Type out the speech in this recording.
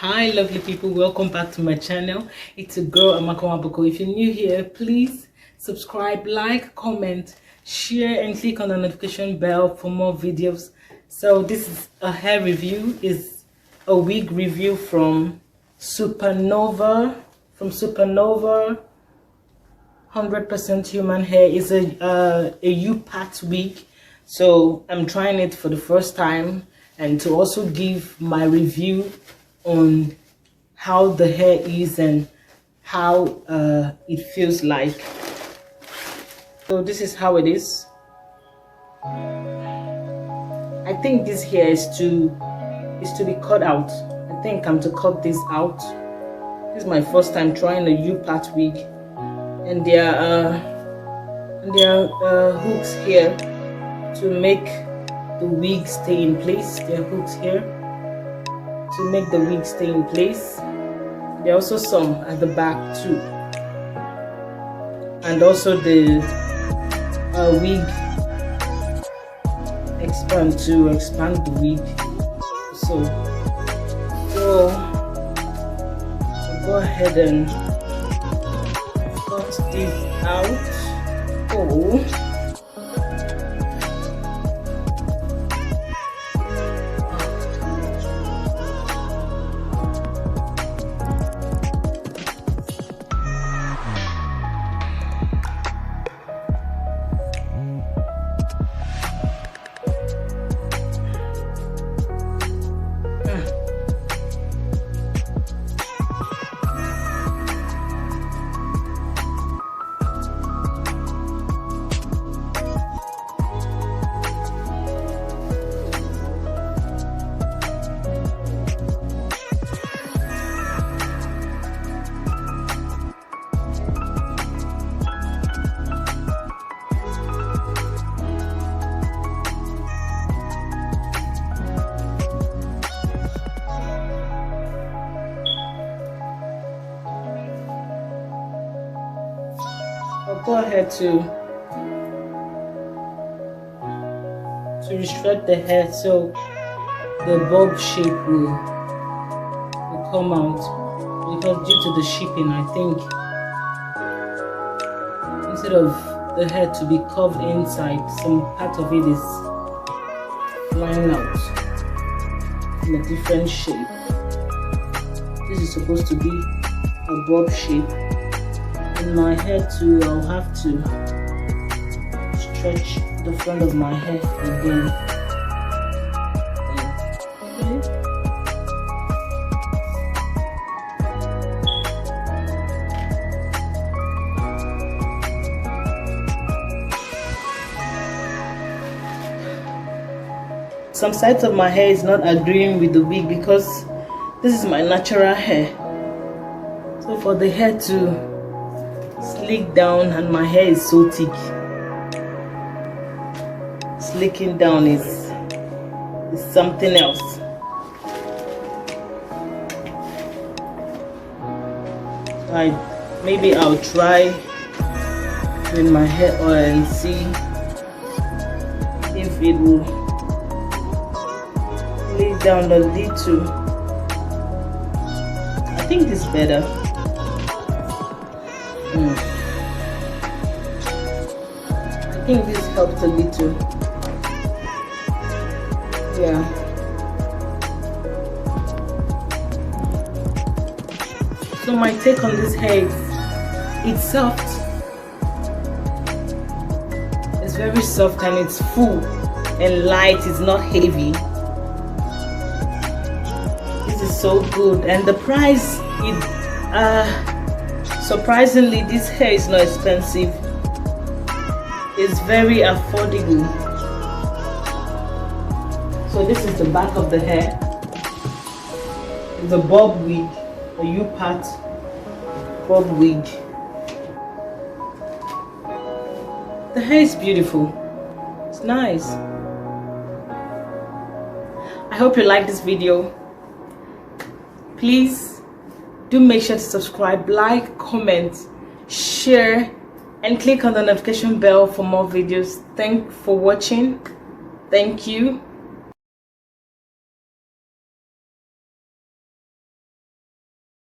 Hi lovely people, welcome back to my channel. It's a girl Amakomaboko. If you're new here, please subscribe, like, comment, share and click on the notification bell for more videos. So this is a hair review, is a wig review from Supernova. 100% human hair. Is a U-part wig, so I'm trying it for the first time, and to also give my review on how the hair is and how it feels like. So this is how it is. I think this hair is to be cut out. I think I'm to cut this out. This is my first time trying a U-part wig, and there are hooks here to make the wig stay in place. There are hooks here to make the wig stay in place. There are also some at the back too, and also the wig expand to expand the wig. So I'll go ahead and cut this out. I'll go ahead to restrict the hair so the bob shape will come out, because due to the shipping, I think instead of the hair to be curved inside, some part of it is flying out in a different shape. This is supposed to be a bob shape. In my hair too, I'll have to stretch the front of my hair again. Okay. Some sides of my hair is not agreeing with the wig because this is my natural hair. So for the hair to slick down, and my hair is so thick, slicking down is something else. Maybe I'll try with my hair oil and see if it will lay down a little. I think it's better. I think this helped a little. Yeah. So my take on this hair is, it's soft. It's very soft and it's full and light. It's not heavy. This is so good, and the price, surprisingly, this hair is not expensive. It's very affordable. So this is the back of the hair. It's a bob wig, a U-part bob wig. The hair is beautiful. It's nice. I hope you like this video. Please do make sure to subscribe, like, comment, share, and click on the notification bell for more videos. Thanks for watching. Thank you.